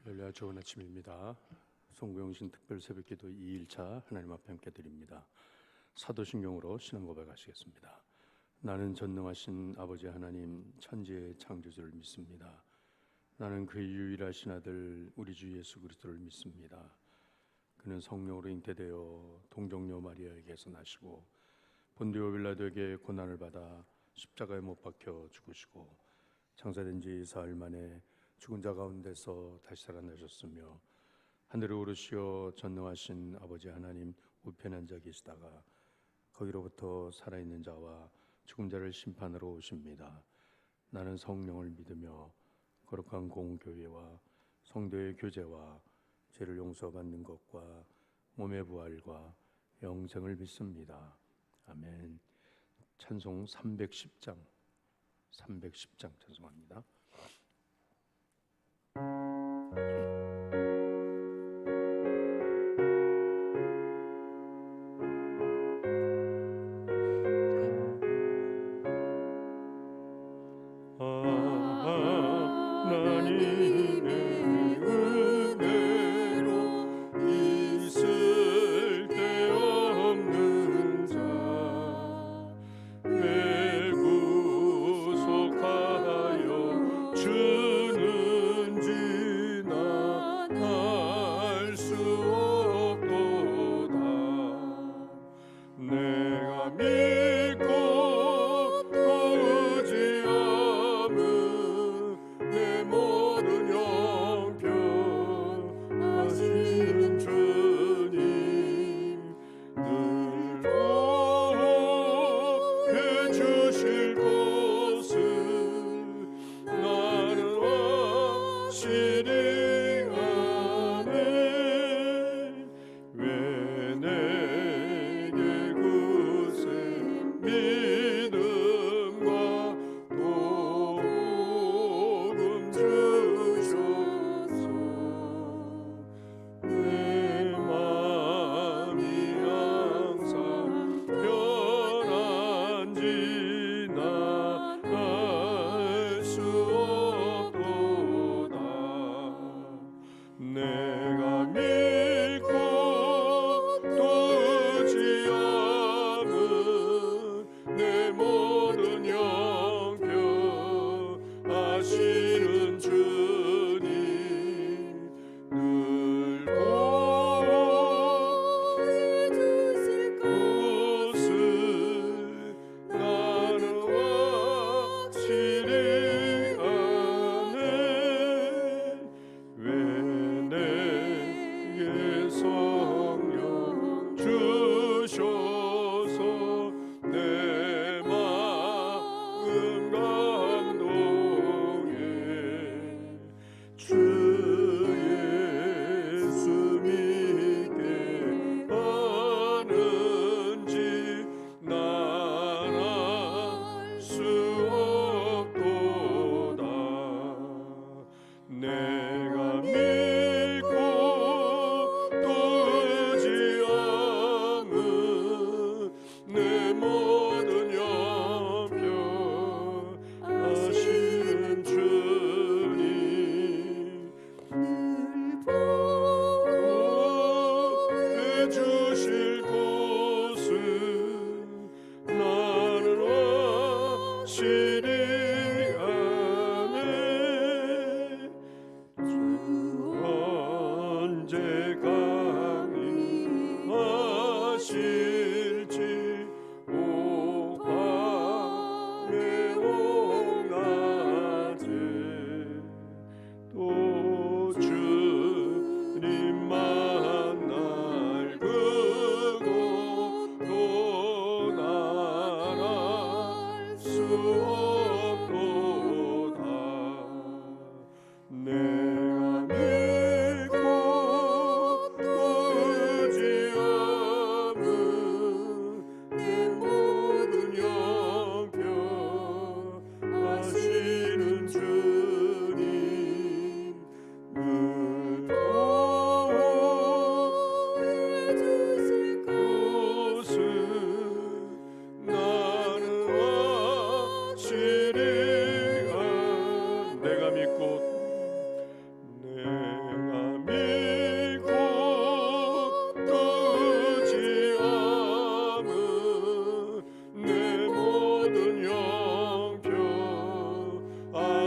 할렐루야, 좋은 아침입니다. 송구영신 특별 새벽기도 2일차 하나님 앞에 함께 드립니다. 사도신경으로 신앙 고백하시겠습니다. 나는 전능하신 아버지 하나님 천지의 창조주를 믿습니다. 나는 그의 유일하신 아들 우리 주 예수 그리스도를 믿습니다. 그는 성령으로 잉태되어 동정녀 마리아에게서 나시고 본디오 빌라도에게 고난을 받아 십자가에 못 박혀 죽으시고 장사된 지 사흘 만에 죽은 자 가운데서 다시 살아나셨으며 하늘에 오르시어 전능하신 아버지 하나님 우편에 앉아 계시다가 거기로부터 살아있는 자와 죽은 자를 심판하러 오십니다. 나는 성령을 믿으며 거룩한 공교회와 성도의 교제와 죄를 용서받는 것과 몸의 부활과 영생을 믿습니다. 아멘. 찬송 310장 찬송합니다.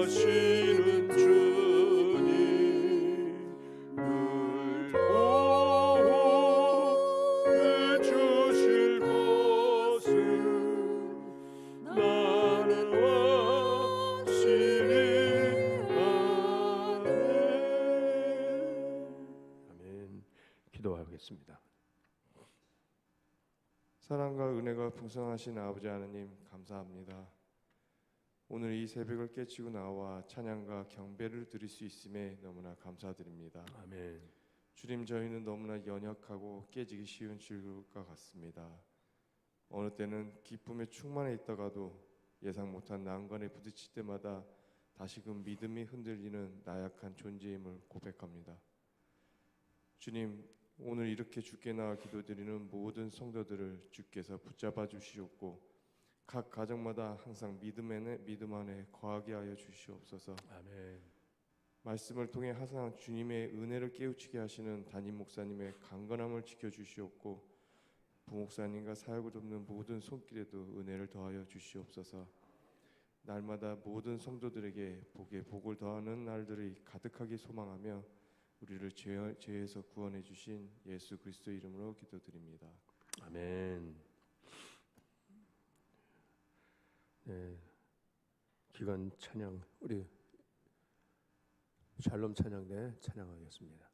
되시는 주님 늘 보호해 주실 것을 나는 확실히 아네. 아멘. 기도하겠습니다. 사랑과 은혜가 풍성하신 아버지 하나님 감사합니다. 오늘 이 새벽을 깨치고 나와 찬양과 경배를 드릴 수 있음에 너무나 감사드립니다. 아멘. 주님, 저희는 너무나 연약하고 깨지기 쉬운 질과 같습니다. 어느 때는 기쁨에 충만해 있다가도 예상 못한 난관에 부딪힐 때마다 다시금 믿음이 흔들리는 나약한 존재임을 고백합니다. 주님, 오늘 이렇게 주께 나와 기도드리는 모든 성도들을 주께서 붙잡아 주시옵고 각 가정마다 항상 믿음 안에 거하게 하여 주시옵소서. 아멘. 말씀을 통해 항상 주님의 은혜를 깨우치게 하시는 담임 목사님의 강건함을 지켜주시옵고 부목사님과 사역을 돕는 모든 손길에도 은혜를 더하여 주시옵소서. 날마다 모든 성도들에게 복에 복을 더하는 날들이 가득하게 소망하며 우리를 죄에서 구원해 주신 예수 그리스도 이름으로 기도드립니다. 아멘. 네, 기간 찬양 우리 샬롬 찬양대 찬양하겠습니다.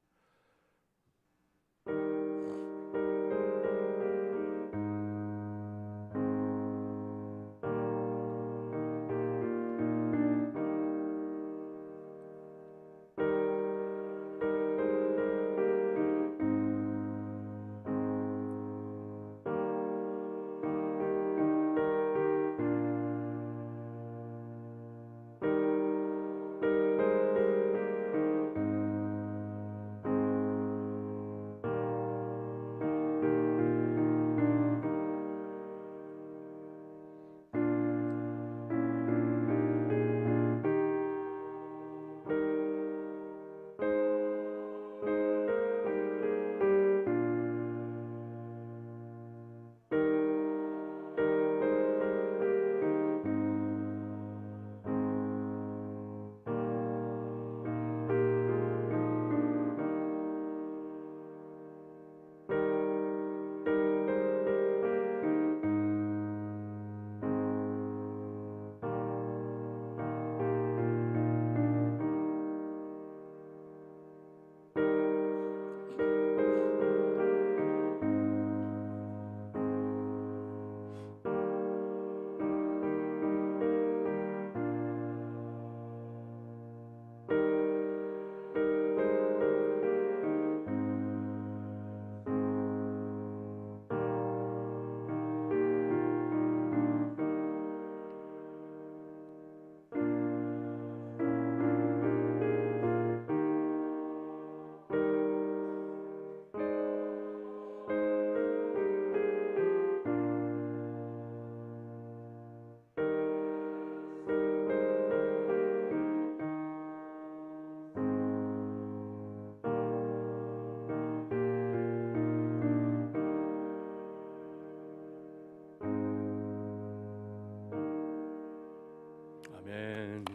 아멘.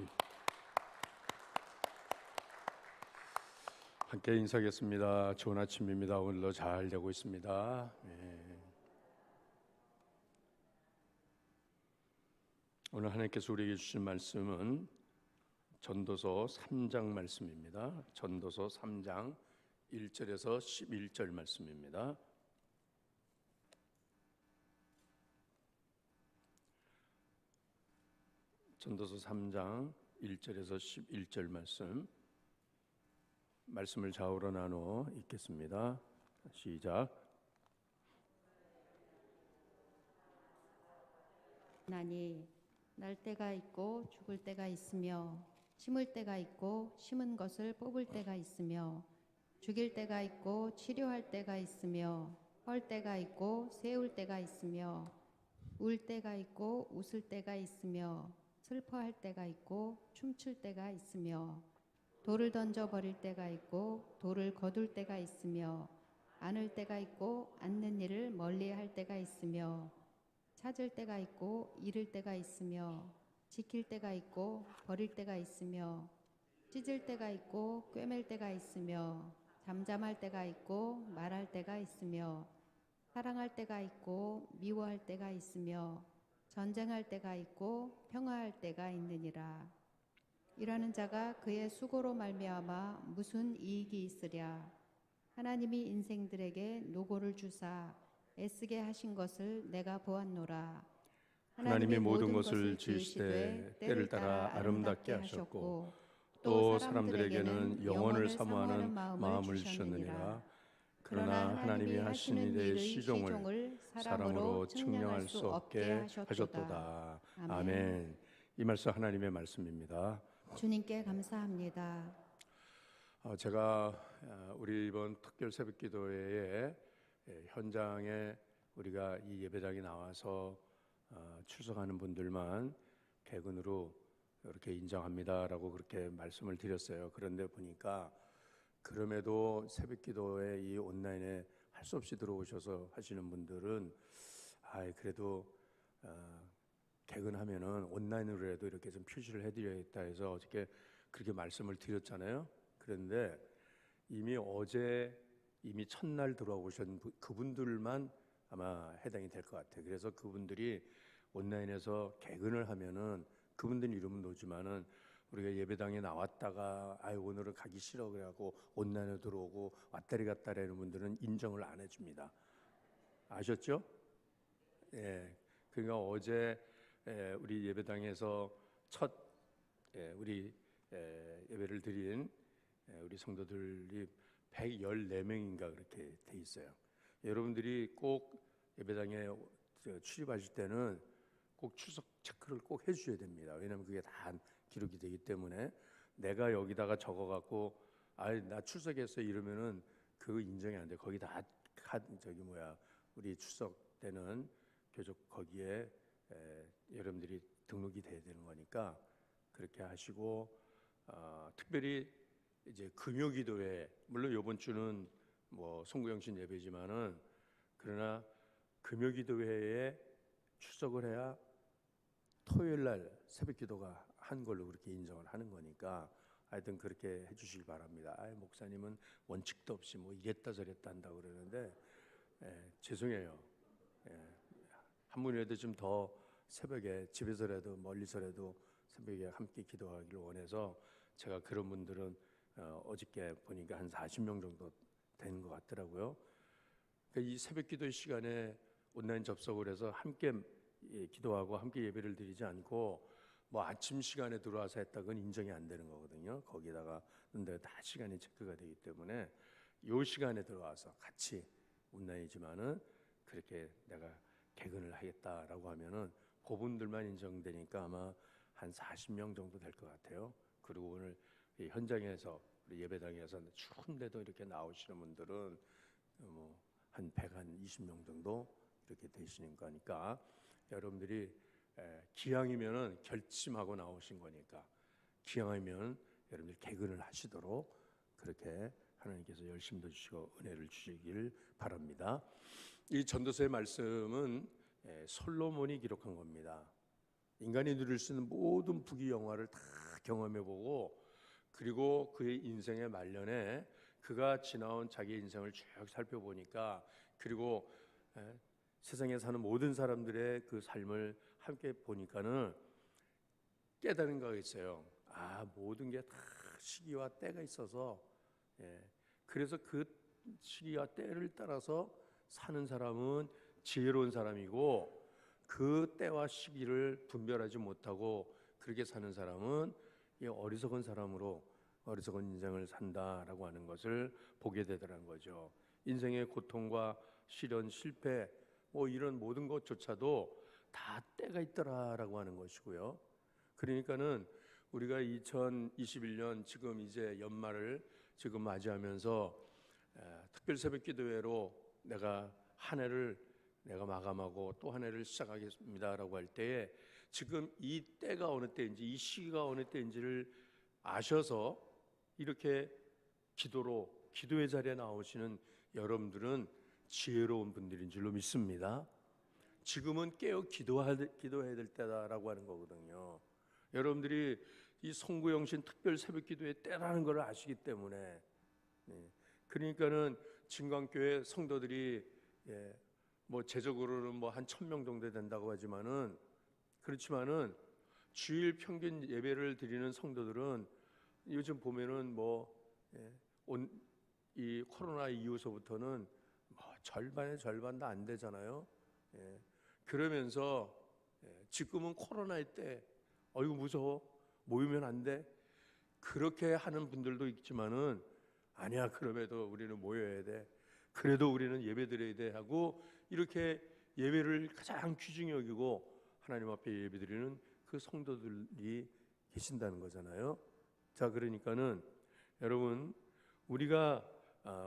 함께 인사하겠습니다. 좋은 아침입니다. 오늘도 잘 되고 있습니다. 네. 오늘 하나님께서 우리에게 주신 말씀은 전도서 3장 말씀입니다. 전도서 3장 1절에서 11절 말씀입니다. 전도서 3장 1절에서 11절 말씀을 좌우로 나누어 읽겠습니다. 시작. 나니 날 때가 있고 죽을 때가 있으며 심을 때가 있고 심은 것을 뽑을 때가 있으며 죽일 때가 있고 치료할 때가 있으며 헐 때가 있고 세울 때가 있으며 울 때가 있고 웃을 때가 있으며 슬퍼할 때가 있고 춤출 때가 있으며 돌을 던져 버릴 때가 있고 돌을 거둘 때가 있으며 안을 때가 있고 앉는 일을 멀리할 때가 있으며 찾을 때가 있고 잃을 때가 있으며 지킬 때가 있고 버릴 때가 있으며 찢을 때가 있고 꿰맬 때가 있으며 잠잠할 때가 있고 말할 때가 있으며 사랑할 때가 있고 미워할 때가 있으며 전쟁할 때가 있고 평화할 때가 있느니라. 일하는 자가 그의 수고로 말미암아 무슨 이익이 있으랴. 하나님이 인생들에게 노고를 주사 애쓰게 하신 것을 내가 보았노라. 하나님이 모든 것을 지으시되 때를 따라 아름답게 하셨고 또 사람들에게는 영원을 사모하는 마음을 주셨느니라. 그러나 하나님이 하신 일의 시종을 사람으로 측량할 수 없게 하셨도다. 아멘. 이 말씀 하나님의 말씀입니다. 주님께 감사합니다. 제가 우리 이번 특별 새벽기도회에 현장에 우리가 이 예배당에 나와서 출석하는 분들만 개근으로 이렇게 인정합니다라고 그렇게 말씀을 드렸어요. 그런데 보니까 그럼에도 새벽기도회 이 온라인에 할 수 없이 들어오셔서 하시는 분들은 그래도 개근하면은 온라인으로라도 이렇게 좀 표시를 해드려야겠다 해서 어저께 그렇게 말씀을 드렸잖아요. 그런데 이미 첫날 들어오신 그분들만 아마 해당이 될 것 같아요. 그래서 그분들이 온라인에서 개근을 하면은 그분들 이름은 놓지만은 우리가 예배당에 나왔다가 오늘은 가기 싫어 그래갖고 온라인에 들어오고 왔다리 갔다리 하는 분들은 인정을 안 해줍니다. 아셨죠? 예. 그러니까 어제 우리 예배당에서 첫 우리 예배를 드린 우리 성도들이 114명인가 그렇게 돼 있어요. 여러분들이 꼭 예배당에 출입하실 때는 꼭 출석 체크를 꼭 해주셔야 됩니다. 왜냐하면 그게 다 기록이 되기 때문에 내가 여기다가 적어갖고 나 출석했어 이러면은 그거 인정이 안 돼. 거기 다 우리 출석 때는 교적 거기에 여러분들이 등록이 돼야 되는 거니까 그렇게 하시고 특별히 이제 금요기도회 물론 이번 주는 뭐 송구영신 예배지만은 그러나 금요기도회에 출석을 해야 토요일 날 새벽기도가 한 걸로 그렇게 인정을 하는 거니까 하여튼 그렇게 해주시기 바랍니다. 목사님은 원칙도 없이 뭐 이랬다 저랬다 한다고 그러는데 죄송해요. 한 분이라도 좀 더 새벽에 집에서라도 멀리서라도 새벽에 함께 기도하기를 원해서 제가 그런 분들은 어저께 보니까 한 40명 정도 되는 것 같더라고요. 그러니까 이 새벽기도 시간에 온라인 접속을 해서 함께 기도하고 함께 예배를 드리지 않고 뭐 아침 시간에 들어와서 했다 그건 인정이 안 되는 거거든요. 거기다가 근데 다 시간이 체크가 되기 때문에 요 시간에 들어와서 같이 온라인이지만은 그렇게 내가 개근을 하겠다라고 하면은 그분들만 인정되니까 아마 한 40명 정도 될 것 같아요. 그리고 오늘 이 현장에서 우리 예배당에서 추운데도 이렇게 나오시는 분들은 뭐 한 120명 정도 이렇게 되시는 거니까 여러분들이 기왕이면은 결심하고 나오신 거니까 기왕이면 여러분들 개근을 하시도록 그렇게 하나님께서 열심도 주시고 은혜를 주시길 바랍니다. 이 전도서의 말씀은 솔로몬이 기록한 겁니다. 인간이 누릴 수 있는 모든 부귀 영화를 다 경험해보고 그리고 그의 인생의 말년에 그가 지나온 자기 인생을 쭉 살펴보니까 그리고 세상에 사는 모든 사람들의 그 삶을 함께 보니까는 깨달은 거가 있어요. 모든 게 다 시기와 때가 있어서 그래서 그 시기와 때를 따라서 사는 사람은 지혜로운 사람이고 그 때와 시기를 분별하지 못하고 그렇게 사는 사람은 어리석은 사람으로 어리석은 인생을 산다라고 하는 것을 보게 되더라는 거죠. 인생의 고통과 시련, 실패 뭐 이런 모든 것조차도 다 때가 있더라라고 하는 것이고요. 그러니까는 우리가 2021년 지금 이제 연말을 지금 맞이하면서 특별 새벽기도회로 내가 한 해를 내가 마감하고 또 한 해를 시작하겠습니다라고 할 때에 지금 이 때가 어느 때인지 이 시기가 어느 때인지를 아셔서 이렇게 기도의 자리에 나오시는 여러분들은 지혜로운 분들인 줄로 믿습니다. 지금은 깨어 기도해야 될 때다라고 하는 거거든요. 여러분들이 이 송구영신 특별 새벽기도의 때라는 걸 아시기 때문에, 그러니까는 진광교회 성도들이 뭐 제적으로는 뭐 한 1,000명 정도 된다고 하지만은, 그렇지만은 주일 평균 예배를 드리는 성도들은 요즘 보면은 이 코로나 이후서부터는 뭐 절반의 절반도 안 되잖아요. 그러면서 지금은 코로나의 때 어이구 무서워, 모이면 안 돼, 그렇게 하는 분들도 있지만은 아니야, 그럼에도 우리는 모여야 돼, 그래도 우리는 예배 드려야 돼 하고 이렇게 예배를 가장 귀중히 여기고 하나님 앞에 예배 드리는 그 성도들이 계신다는 거잖아요. 자, 그러니까는 여러분, 우리가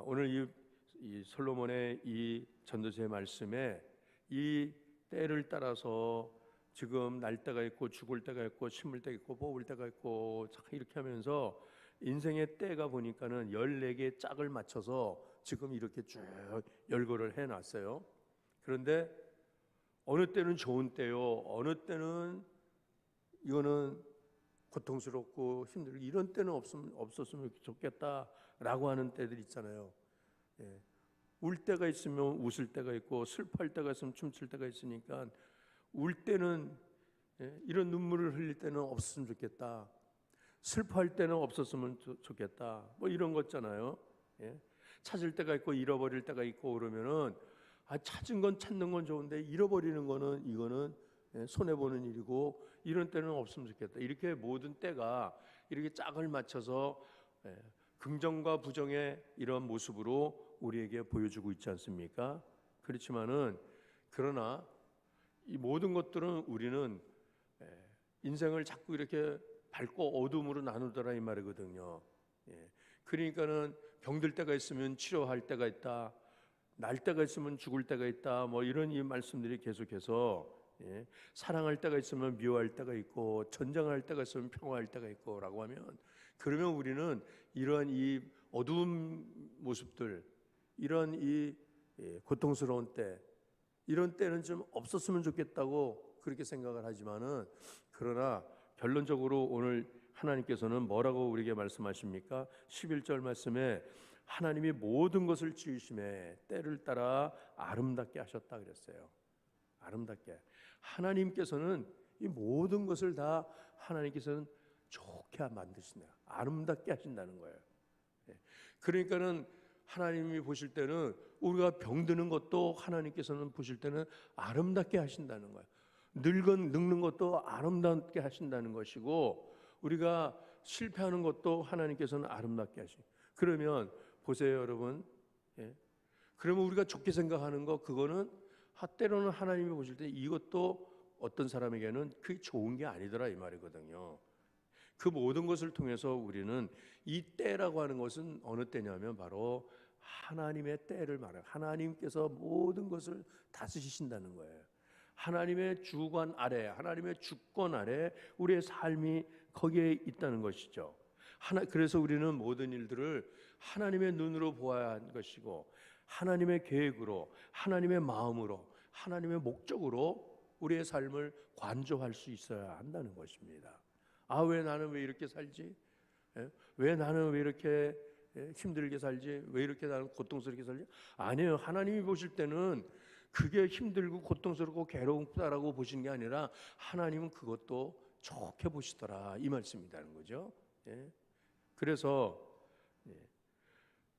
오늘 이 솔로몬의 이 전도서의 말씀에 이 때를 따라서 지금 날 때가 있고 죽을 때가 있고 심을 때가 있고 뽑을 때가 있고 이렇게 하면서 인생의 때가 보니까는 14개의 짝을 맞춰서 지금 이렇게 쭉 열거를 해놨어요. 그런데 어느 때는 좋은 때요, 어느 때는 이거는 고통스럽고 힘들고 이런 때는 없었으면 좋겠다라고 하는 때들 있잖아요. 울 때가 있으면 웃을 때가 있고 슬퍼할 때가 있으면 춤출 때가 있으니까 울 때는 이런 눈물을 흘릴 때는 없었으면 좋겠다, 슬퍼할 때는 없었으면 좋겠다, 뭐 이런 거잖아요. 찾을 때가 있고 잃어버릴 때가 있고 그러면은 찾은 건 찾는 건 좋은데 잃어버리는 거는 이거는 손해 보는 일이고 이런 때는 없으면 좋겠다. 이렇게 모든 때가 이렇게 짝을 맞춰서 긍정과 부정의 이런 모습으로 우리에게 보여주고 있지 않습니까? 그렇지만은 그러나 이 모든 것들은 우리는 인생을 자꾸 이렇게 밝고 어둠으로 나누더라 이 말이거든요. 그러니까는 병들 때가 있으면 치료할 때가 있다, 날 때가 있으면 죽을 때가 있다, 뭐 이런 이 말씀들이 계속해서 사랑할 때가 있으면 미워할 때가 있고 전쟁할 때가 있으면 평화할 때가 있고라고 하면, 그러면 우리는 이러한 이 어두운 모습들, 이런 이 고통스러운 때, 이런 때는 좀 없었으면 좋겠다고 그렇게 생각을 하지만은, 그러나 결론적으로 오늘 하나님께서는 뭐라고 우리에게 말씀하십니까? 11절 말씀에 하나님이 모든 것을 지으심에 때를 따라 아름답게 하셨다 그랬어요. 아름답게. 하나님께서는 이 모든 것을 다 하나님께서는 좋게 만드신다, 아름답게 하신다는 거예요. 그러니까는 하나님이 보실 때는 우리가 병드는 것도 하나님께서는 보실 때는 아름답게 하신다는 거예요. 늙는 것도 아름답게 하신다는 것이고, 우리가 실패하는 것도 하나님께서는 아름답게 하시고. 그러면 보세요 여러분, 그러면 우리가 좋게 생각하는 거, 그거는 때로는 하나님이 보실 때 이것도 어떤 사람에게는 그게 좋은 게 아니더라 이 말이거든요. 그 모든 것을 통해서 우리는 이 때라고 하는 것은 어느 때냐면 바로 하나님의 때를 말해요. 하나님께서 모든 것을 다스리신다는 거예요. 하나님의 주관 아래, 하나님의 주권 아래 우리의 삶이 거기에 있다는 것이죠. 그래서 우리는 모든 일들을 하나님의 눈으로 보아야 하는 것이고, 하나님의 계획으로, 하나님의 마음으로, 하나님의 목적으로 우리의 삶을 관조할 수 있어야 한다는 것입니다. 왜 나는 왜 이렇게 살지? 왜 나는 왜 이렇게 힘들게 살지? 왜 이렇게 나는 고통스럽게 살지? 아니에요. 하나님이 보실 때는 그게 힘들고 고통스럽고 괴롭다라고 보시는 게 아니라 하나님은 그것도 좋게 보시더라 이 말씀이라는 거죠. 그래서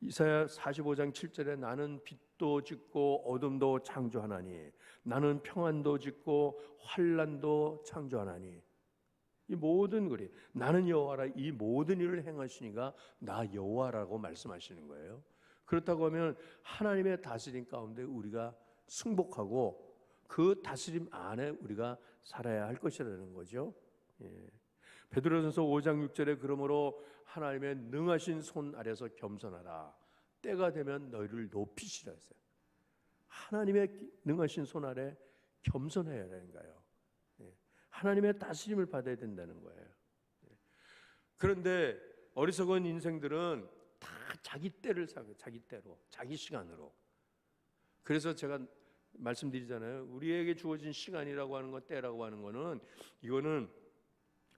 이사야 45장 7절에 나는 빛도 짓고 어둠도 창조하나니 나는 평안도 짓고 환난도 창조하나니, 이 모든 글이 나는 여호와라, 이 모든 일을 행하시니가 나 여호와라고 말씀하시는 거예요. 그렇다고 하면 하나님의 다스림 가운데 우리가 승복하고 그 다스림 안에 우리가 살아야 할 것이라는 거죠. 베드로전서 5장 6절에 그러므로 하나님의 능하신 손 아래서 겸손하라, 때가 되면 너희를 높이시라 했어요. 하나님의 능하신 손 아래 겸손해야 하는 거예요. 하나님의 다스림을 받아야 된다는 거예요. 그런데 어리석은 인생들은 다 자기 때를 사요. 자기 때로, 자기 시간으로. 그래서 제가 말씀드리잖아요. 우리에게 주어진 시간이라고 하는 것, 때라고 하는 거는 이거는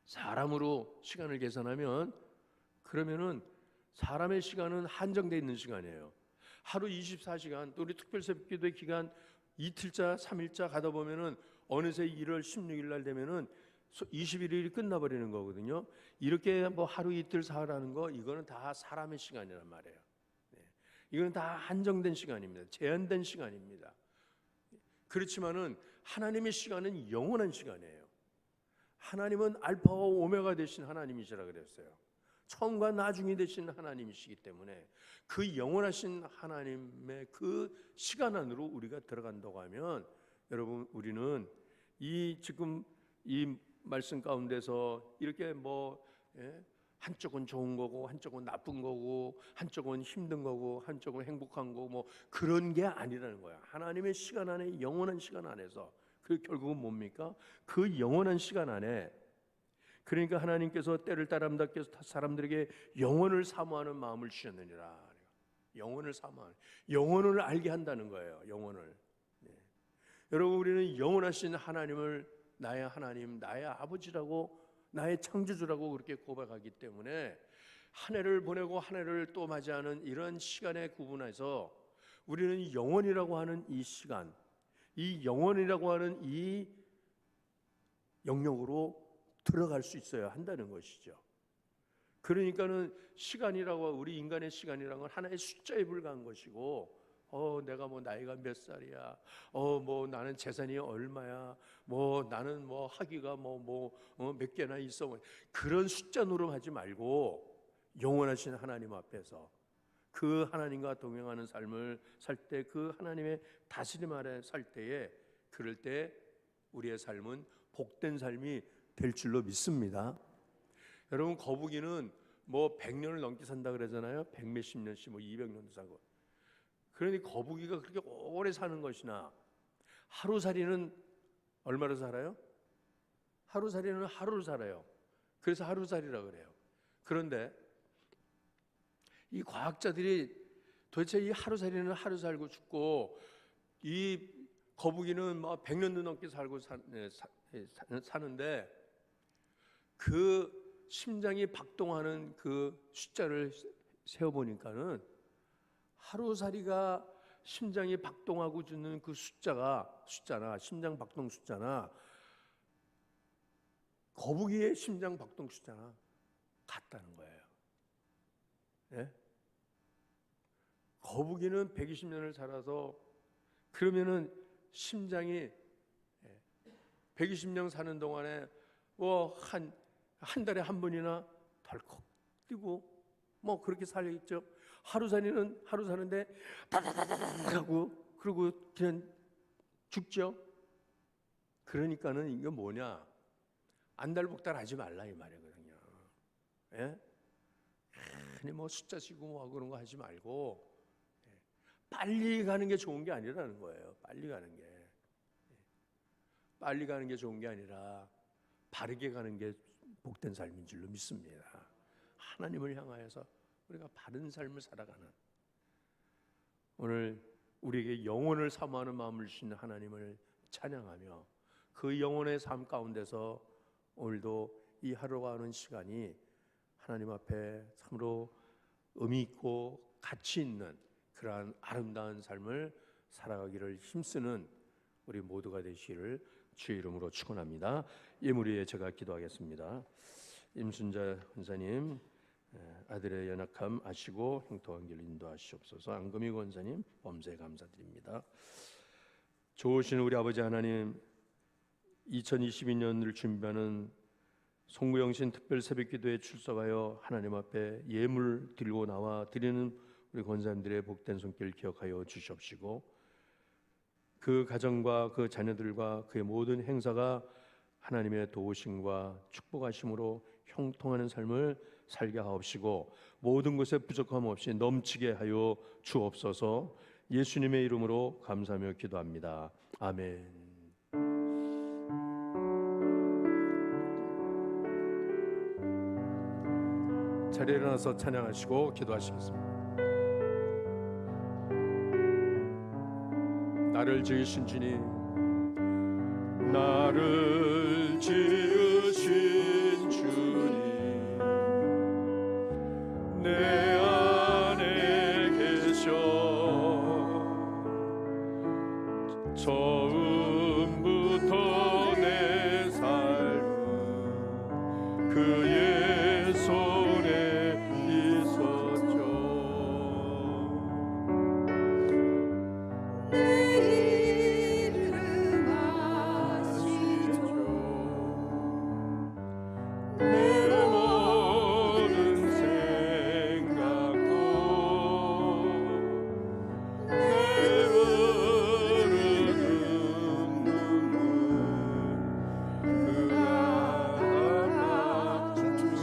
사람으로 시간을 계산하면 그러면은 사람의 시간은 한정되어 있는 시간이에요. 하루 24시간, 또 우리 특별 새벽기도의 기간 이틀자, 3일자 가다 보면은 어느새 1월 16일 날 되면은 21일이 끝나버리는 거거든요. 이렇게 뭐 하루 이틀 사라는 거 이거는 다 사람의 시간이란 말이에요. 이거는 다 한정된 시간입니다. 제한된 시간입니다. 그렇지만은 하나님의 시간은 영원한 시간이에요. 하나님은 알파와 오메가 되신 하나님이시라 그랬어요. 처음과 나중이 되신 하나님이시기 때문에 그 영원하신 하나님의 그 시간 안으로 우리가 들어간다고 하면 여러분 우리는 이 지금 이 말씀 가운데서 이렇게 한쪽은 좋은 거고 한쪽은 나쁜 거고 한쪽은 힘든 거고 한쪽은 행복한 거고 뭐 그런 게 아니라는 거야. 하나님의 시간 안에 영원한 시간 안에서 그 결국은 뭡니까? 그 영원한 시간 안에 그러니까 하나님께서 때를 따름다 사람들에게 영원을 사모하는 마음을 주셨느니라. 영원을 사모하는 영원을 알게 한다는 거예요. 영원을. 여러분 우리는 영원하신 하나님을 나의 하나님, 나의 아버지라고 나의 창조주라고 그렇게 고백하기 때문에 한 해를 보내고 한 해를 또 맞이하는 이런 시간에 구분해서 우리는 영원이라고 하는 이 시간, 이 영원이라고 하는 이 영역으로 들어갈 수 있어야 한다는 것이죠. 그러니까는 시간이라고 우리 인간의 시간이라는 건 하나의 숫자에 불과한 것이고 내가 뭐 나이가 몇 살이야, 뭐 나는 재산이 얼마야, 뭐 나는 뭐 학위가 몇 개나 있어, 그런 숫자 노름하지 말고 영원하신 하나님 앞에서 그 하나님과 동행하는 삶을 살 때, 그 하나님의 다스림 아래 살 때에 그럴 때 우리의 삶은 복된 삶이 될 줄로 믿습니다. 여러분 거북이는 뭐 100년을 넘게 산다 그러잖아요. 100몇십 년씩 200년도 사고. 그러니 거북이가 그렇게 오래 사는 것이나 하루살이는 얼마나 살아요? 하루살이는 하루를 살아요. 그래서 하루살이라 그래요. 그런데 이 과학자들이 도대체 이 하루살이는 하루 살고 죽고 이 거북이는 100년도 넘게 살고 사는데 그 심장이 박동하는 그 숫자를 세어보니까는 하루살이가 심장이 박동하고 주는 그 숫자나 심장 박동 숫자나 거북이의 심장 박동 숫자나 같다는 거예요. 예? 거북이는 120년을 살아서 그러면은 심장이 120년 사는 동안에 한 달에 한 번이나 덜컥 뛰고 그렇게 살겠죠. 하루 사는데 다다다다다 하고 그리고 그냥 죽죠. 그러니까는 이게 뭐냐? 안달복달 하지 말라 이 말이거든요. 예? 아니 숫자 쓰고 그런 거 하지 말고 빨리 가는 게 좋은 게 아니라는 거예요. 빨리 가는 게 좋은 게 아니라 바르게 가는 게 복된 삶인 줄로 믿습니다. 하나님을 향하여서 우리가 바른 삶을 살아가는, 오늘 우리에게 영혼을 사모하는 마음을 주신 하나님을 찬양하며 그 영혼의 삶 가운데서 오늘도 이 하루가 하는 시간이 하나님 앞에 참으로 의미 있고 가치 있는 그러한 아름다운 삶을 살아가기를 힘쓰는 우리 모두가 되시기를 주의 이름으로 축원합니다. 예물 위에 제가 기도하겠습니다. 임순자 권사님 아들의 연약함 아시고 형통한 길 인도하시옵소서. 안금희 권사님 범사에 감사드립니다. 좋으신 우리 아버지 하나님, 2022년을 준비하는 송구영신 특별 새벽기도에 출석하여 하나님 앞에 예물 들고 나와 드리는 우리 권사님들의 복된 손길 기억하여 주시옵시고, 그 가정과 그 자녀들과 그의 모든 행사가 하나님의 도우심과 축복하심으로 형통하는 삶을 살게 하옵시고 모든 것에 부족함 없이 넘치게 하여 주옵소서. 예수님의 이름으로 감사하며 기도합니다. 아멘. 자리에 일어나서 찬양하시고 기도하시겠습니다. 나를 지으신 주님, 나를 지으신 주 내 안에 계셔 처음부터 내 삶은 그의 손에 있었죠. 내 이름 아시죠. 내 모든 생각도 내 흐르는 눈물 그가 닦아주셨죠.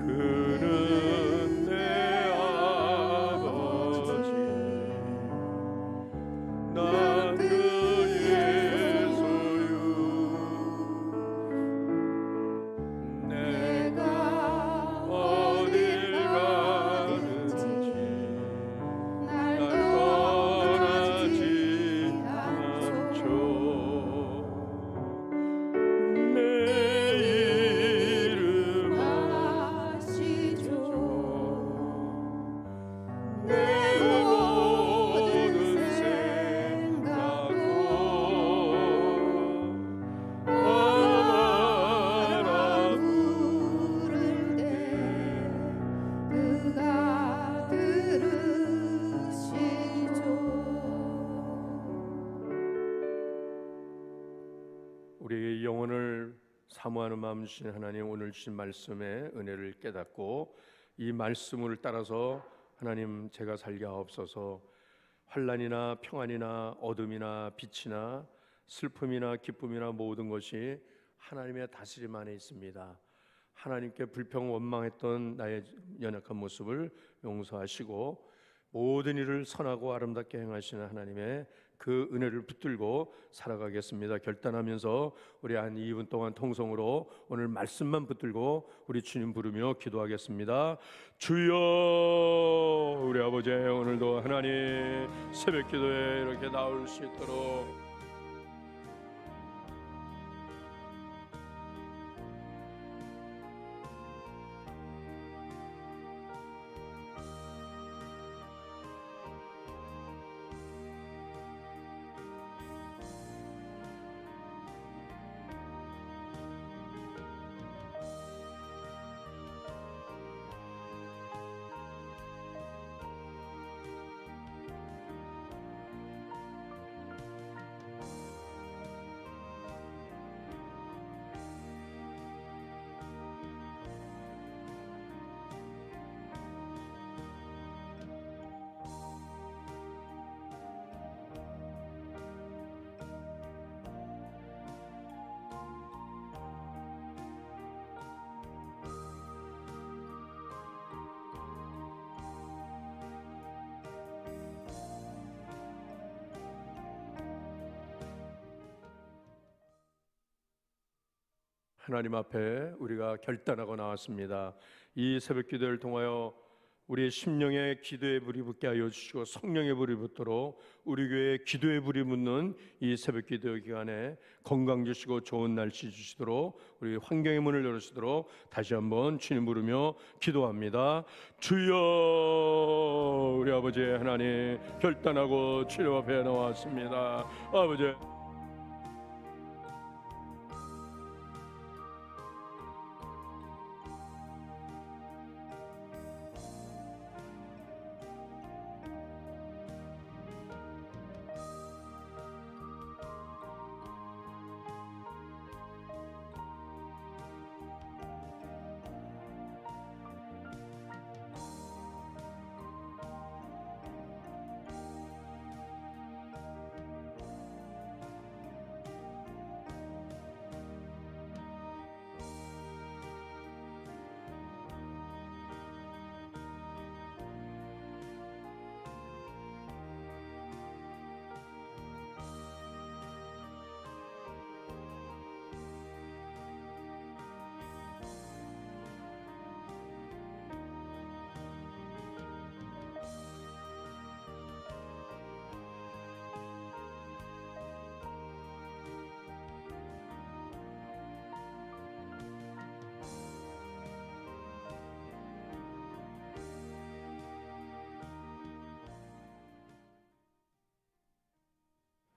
그는 내 아버지 난 그의 소유 내가 어딜 가든지 날 떠나지 않죠. 내 이름 아시죠. 내 모든 생각도 아마라 부를 때 그가 들으시죠. 우리의 영혼을 사모하는 마음 주신 하나님, 오늘 주신 말씀의 은혜를 깨닫고 이 말씀을 따라서 하나님 제가 살게 하옵소서. 환난이나 평안이나 어둠이나 빛이나 슬픔이나 기쁨이나 모든 것이 하나님의 다스림 안에 있습니다. 하나님께 불평 원망했던 나의 연약한 모습을 용서하시고 모든 일을 선하고 아름답게 행하시는 하나님의 그 은혜를 붙들고 살아가겠습니다. 결단하면서 우리 한 2분 동안 통성으로 오늘 말씀만 붙들고 우리 주님 부르며 기도하겠습니다. 주여, 우리 아버지, 오늘도 하나님 새벽 기도에 이렇게 나올 수 있도록 하나님 앞에 우리가 결단하고 나왔습니다. 이 새벽 기도를 통하여 우리의 심령에 기도의 불이 붙게 하여 주시고 성령의 불이 붙도록 우리 교회에 기도의 불이 붙는 이 새벽 기도 기간에 건강 주시고 좋은 날씨 주시도록 우리 환경의 문을 열으시도록 다시 한번 주님 부르며 기도합니다. 주여, 우리 아버지 하나님 결단하고 주님 앞에 나왔습니다. 아버지,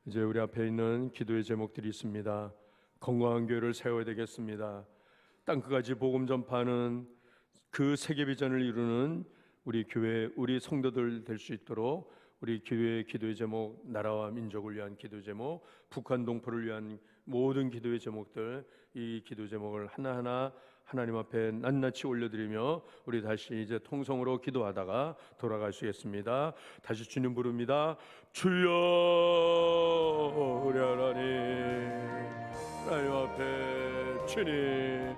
이제 우리 앞에 있는 기도의 제목들이 있습니다. 건강한 교회를 세워야 되겠습니다. 땅끝까지 복음 전파하는 그 세계 비전을 이루는 우리 교회, 우리 성도들 될 수 있도록 우리 교회의 기도의 제목, 나라와 민족을 위한 기도 제목, 북한 동포를 위한 모든 기도의 제목들, 이 기도 제목을 하나하나 하나님 앞에 낱낱이 올려드리며 우리 다시 이제 통성으로 기도하다가 돌아가시겠습니다. 다시 주님 부릅니다. 주여, 우리 하나님 앞에 주님